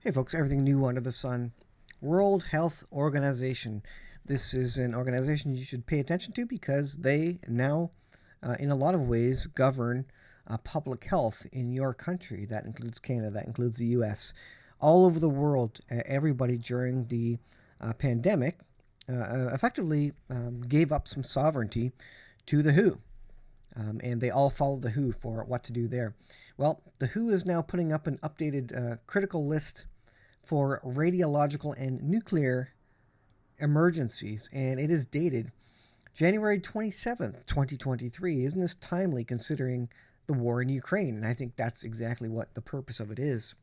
Hey folks, everything new under the sun. World Health Organization. This is an organization you should pay attention to because they now, in a lot of ways, govern public health in your country. That includes Canada, that includes the US. All over the world, everybody during the pandemic effectively gave up some sovereignty to the WHO. And they all followed the WHO for what to do there. Well, the WHO is now putting up an updated critical list for radiological and nuclear emergencies, and it is dated January 27th, 2023. Isn't this timely considering the war in Ukraine? And I think that's exactly what the purpose of it is.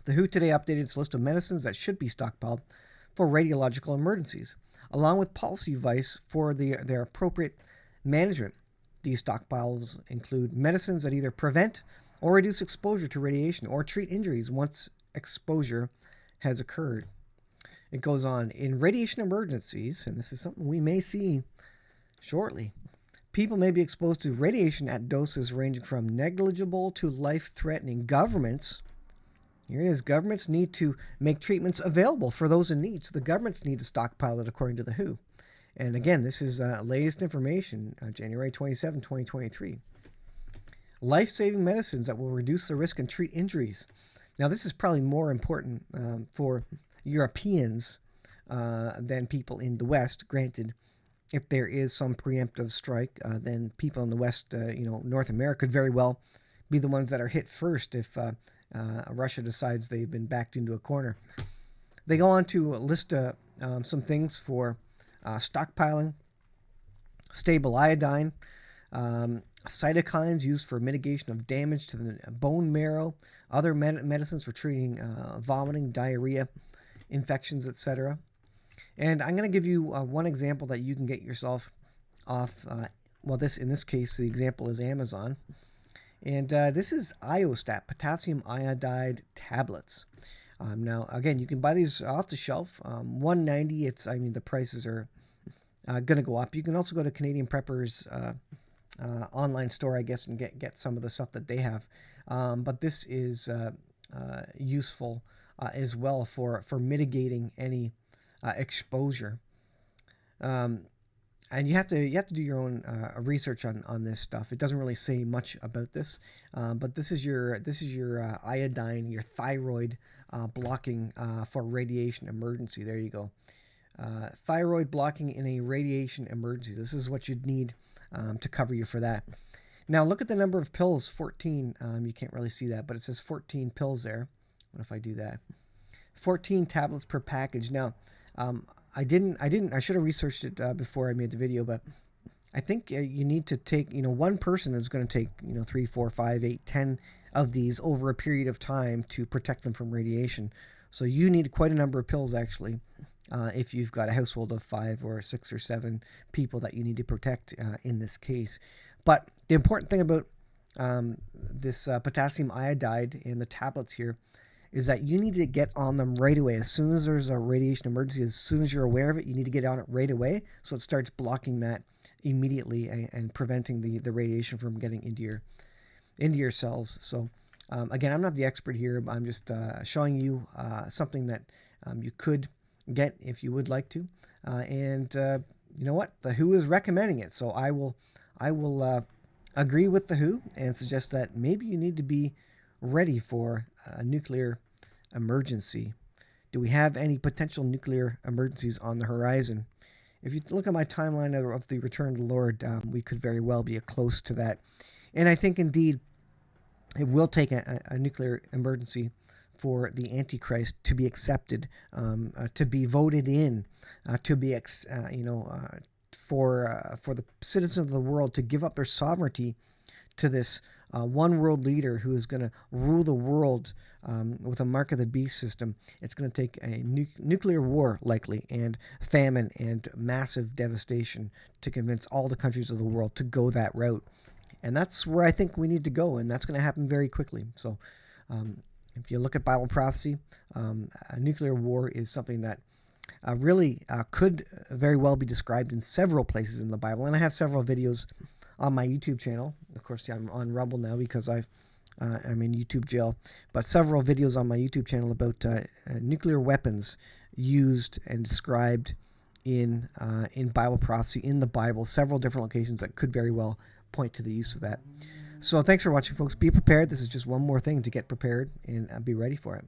The WHO today updated its list of medicines that should be stockpiled for radiological emergencies, along with policy advice for their appropriate management. These stockpiles include medicines that either prevent or reduce exposure to radiation or treat injuries once exposure has occurred. It goes on, in radiation emergencies, and this is something we may see shortly, people may be exposed to radiation at doses ranging from negligible to life-threatening. Here it is, governments need to make treatments available for those in need. So the governments need to stockpile it according to the WHO. And again, this is latest information, January 27, 2023. Life-saving medicines that will reduce the risk and treat injuries. Now, this is probably more important for Europeans than people in the West. Granted, if there is some preemptive strike, then people in the West, North America could very well be the ones that are hit first if Russia decides they've been backed into a corner. They go on to list some things for stockpiling: stable iodine, cytokines used for mitigation of damage to the bone marrow, other medicines for treating vomiting, diarrhea, infections, etc. And I'm going to give you one example that you can get yourself off. In this case, the example is Amazon. And this is Iostat, potassium iodide tablets. Now, again, you can buy these off the shelf. $1.90. The prices are going to go up. You can also go to Canadian Preppers online store, I guess, and get some of the stuff that they have. But this is useful as well for mitigating any exposure. And you have to do your own research on this stuff. It doesn't really say much about this, but this is your iodine, your thyroid blocking for radiation emergency. There you go. Thyroid blocking in a radiation emergency. This is what you'd need to cover you for that. Now look at the number of pills, 14. You can't really see that, but it says 14 pills there. What if I do that? 14 tablets per package. Now, I should have researched it before I made the video, but I think you need to take, one person is going to take, 3, 4, 5, 8, 10 of these over a period of time to protect them from radiation. So you need quite a number of pills, actually, if you've got a household of 5 or 6 or 7 people that you need to protect in this case. But the important thing about this potassium iodide and the tablets here is that you need to get on them right away. As soon as there's a radiation emergency, as soon as you're aware of it, you need to get on it right away so it starts blocking that immediately and preventing the radiation from getting into your cells. So again, I'm not the expert here, but I'm just showing you something that you could get if you would like to. And you know what? The WHO is recommending it, so I will agree with the WHO and suggest that maybe you need to be ready for a nuclear emergency. Do we have any potential nuclear emergencies on the horizon? If you look at my timeline of the return of the Lord, we could very well be close to that. And I think indeed it will take a nuclear emergency for the Antichrist to be accepted, to be voted in, to be for the citizens of the world to give up their sovereignty to this one world leader who is going to rule the world with a mark of the beast system. It's going to take a nuclear war, likely, and famine and massive devastation to convince all the countries of the world to go that route. And that's where I think we need to go, and that's going to happen very quickly. So if you look at Bible prophecy, a nuclear war is something that really could very well be described in several places in the Bible. And I have several videos on my YouTube channel. Of course, I'm on Rumble now because I've I'm in YouTube jail, but several videos on my YouTube channel about nuclear weapons used and described in Bible prophecy, in the Bible, several different locations that could very well point to the use of that. So thanks for watching, folks. Be prepared. This is just one more thing to get prepared and be ready for it.